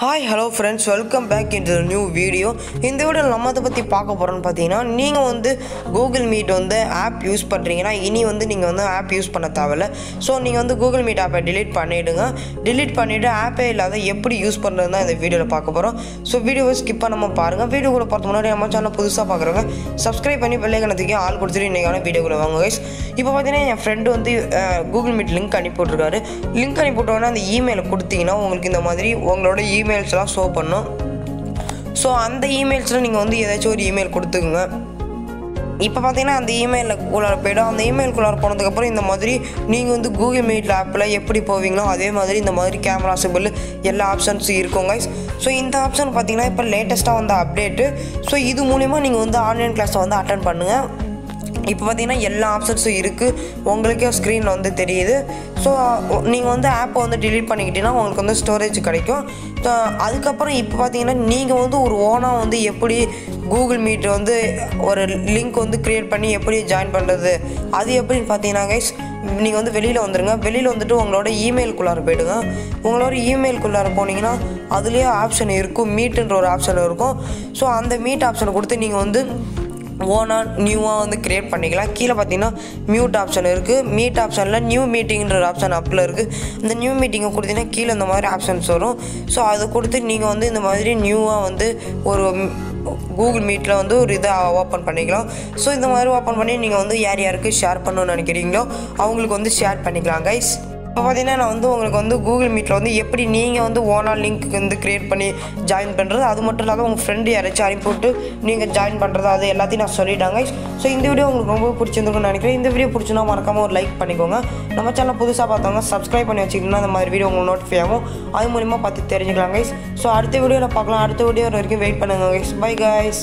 Hi, hello friends, welcome back into the new video. இந்த வீடியோவில் நம்ம அதை பற்றி பார்க்க போகிறோன்னு பார்த்தீங்கன்னா, நீங்கள் வந்து கூகுள் மீட் வந்து ஆப் யூஸ் பண்ணுறீங்கன்னா இனி வந்து நீங்கள் வந்து ஆப் யூஸ் பண்ண தேவையில்ல. ஸோ நீங்கள் வந்து கூகுள் மீட் ஆப்பை டிலீட் பண்ணிவிடுங்க. டிலீட் பண்ணிவிட்டு ஆப்பே இல்லாத எப்படி யூஸ் பண்ணுறது தான் இந்த வீடியோவில் பார்க்க போகிறோம். ஸோ வீடியோவை ஸ்கிப் பண்ணாமல் பாருங்கள். வீடியோக்குள்ள பார்த்து முன்னாடி நம்ம சேனல் புதுசாக பார்க்குறவங்க சப்ஸ்கிரைப் பண்ணி பெல்லைக்கனத்துக்கு ஆள் கொடுத்துட்டு இன்றைக்கான வீடியோக்குள்ள வாங்க கைஸ். இப்போ பார்த்தீங்கன்னா என் ஃப்ரெண்டு வந்து கூகுள் மீட் லிங்க் அனுப்பிவிட்ருக்காரு. லிங்க் அனுப்பிவிட்டோன்னா அந்த இமெயிலை கொடுத்தீங்கன்னா உங்களுக்கு இந்த மாதிரி உங்களோட இமெயில்ஸ்லாம் ஷோ பண்ணும். ஸோ அந்த இமெயில்ஸில் நீங்கள் வந்து ஏதாச்சும் ஒரு இமெயில் கொடுத்துக்குங்க. இப்போ பார்த்தீங்கன்னா அந்த இமெயிலில் குள்ளார போய்டும். அந்த இமெயிலுக்குள்ளார போனதுக்கப்புறம் இந்த மாதிரி நீங்கள் வந்து கூகுள் மீட் ஆப்பில் எப்படி போவீங்களோ அதே மாதிரி இந்த மாதிரி கேமரா சிம்பிள் எல்லா ஆப்ஷன்ஸும் இருக்கும் கைஸ். ஸோ இந்த ஆப்ஷன் பார்த்தீங்கன்னா இப்போ லேட்டஸ்ட்டாக வந்த அப்டேட்டு. ஸோ இது மூலிமா நீங்கள் வந்து ஆன்லைன் கிளாஸை வந்து அட்டென்ட் பண்ணுங்கள். இப்போ பார்த்தீங்கன்னா எல்லா ஆப்ஷன்ஸும் இருக்குது, உங்களுக்கே ஸ்க்ரீனில் வந்து தெரியுது. ஸோ நீங்கள் வந்து ஆப்பை வந்து டிலீட் பண்ணிக்கிட்டீங்கன்னா உங்களுக்கு வந்து ஸ்டோரேஜ் கிடைக்கும். அதுக்கப்புறம் இப்போ பார்த்தீங்கன்னா நீங்கள் வந்து ஒரு ஓனாக வந்து எப்படி கூகுள் மீட் வந்து ஒரு லிங்க் வந்து க்ரியேட் பண்ணி எப்படி ஜாயின் பண்ணுறது அது எப்படின்னு பார்த்தீங்கன்னா கைஸ், நீங்கள் வந்து வெளியில் வந்துடுங்க. வெளியில் வந்துட்டு உங்களோட இமெயிலுக்குள்ளார போய்டுங்க. உங்களோட இமெயிலுக்குள்ளார போனீங்கன்னா அதுலேயே ஆப்ஷன் இருக்கும், மீட்டுன்ற ஒரு ஆப்ஷன் இருக்கும். ஸோ அந்த மீட் ஆப்ஷனை கொடுத்து நீங்கள் வந்து ஓனாக நியூவாக வந்து க்ரியேட் பண்ணிக்கலாம். கீழே பார்த்தீங்கன்னா மியூட் ஆப்ஷன் இருக்குது. மீட் ஆப்ஷனில் நியூ மீட்டிங்கிற ஆப்ஷன் அப்பில் இருக்குது. இந்த நியூ மீட்டிங்கை கொடுத்தீங்கன்னா கீழே இந்த மாதிரி ஆப்ஷன்ஸ் வரும். ஸோ அதை கொடுத்து நீங்கள் வந்து இந்த மாதிரி நியூவாக வந்து ஒரு கூகுள் மீட்டில் வந்து ஒரு இதை ஓப்பன் பண்ணிக்கலாம். ஸோ இந்த மாதிரி ஓப்பன் பண்ணி நீங்கள் வந்து யார் யாருக்கு ஷேர் பண்ணணும்னு நினைக்கிறீங்களோ அவங்களுக்கு வந்து ஷேர் பண்ணிக்கலாம் கைஸ். இப்போ பார்த்தீங்கன்னா நான் வந்து உங்களுக்கு வந்து கூகுள் மீட்டில் வந்து எப்படி நீங்கள் வந்து ஓனாக லிங்க் வந்து க்ரியேட் பண்ணி ஜாயின் பண்ணுறது, அது மட்டும் இல்லாத உங்கள் ஃப்ரெண்டு யாராச்சும் அனுப்பிவிட்டு நீங்கள் ஜாயின் பண்ணுறது அது எல்லாத்தையும் நான் சொல்லிட்டாங்க. ஸோ இந்த வீடியோ உங்களுக்கு ரொம்ப பிடிச்சிருந்துருக்குன்னு நினைக்கிறேன். இந்த வீடியோ பிடிச்சினா மறக்காமல் ஒரு லைக் பண்ணிக்கோங்க. நம்ம சேனல் புதுசாக பார்த்தவங்க சப்ஸ்கிரைப் பண்ணி வச்சுக்கிட்டோன்னா அந்த மாதிரி வீடியோ உங்களுக்கு நோட்டிஃபை ஆகும். அது மூலிமா பார்த்து தெரிஞ்சுக்கலாம் கைஸ். ஸோ அடுத்த வீடியோவில் பார்க்கலாம். அடுத்த வீடியோ வரைக்கும் வெயிட் பண்ணுங்கள் கைஸ். Bye guys.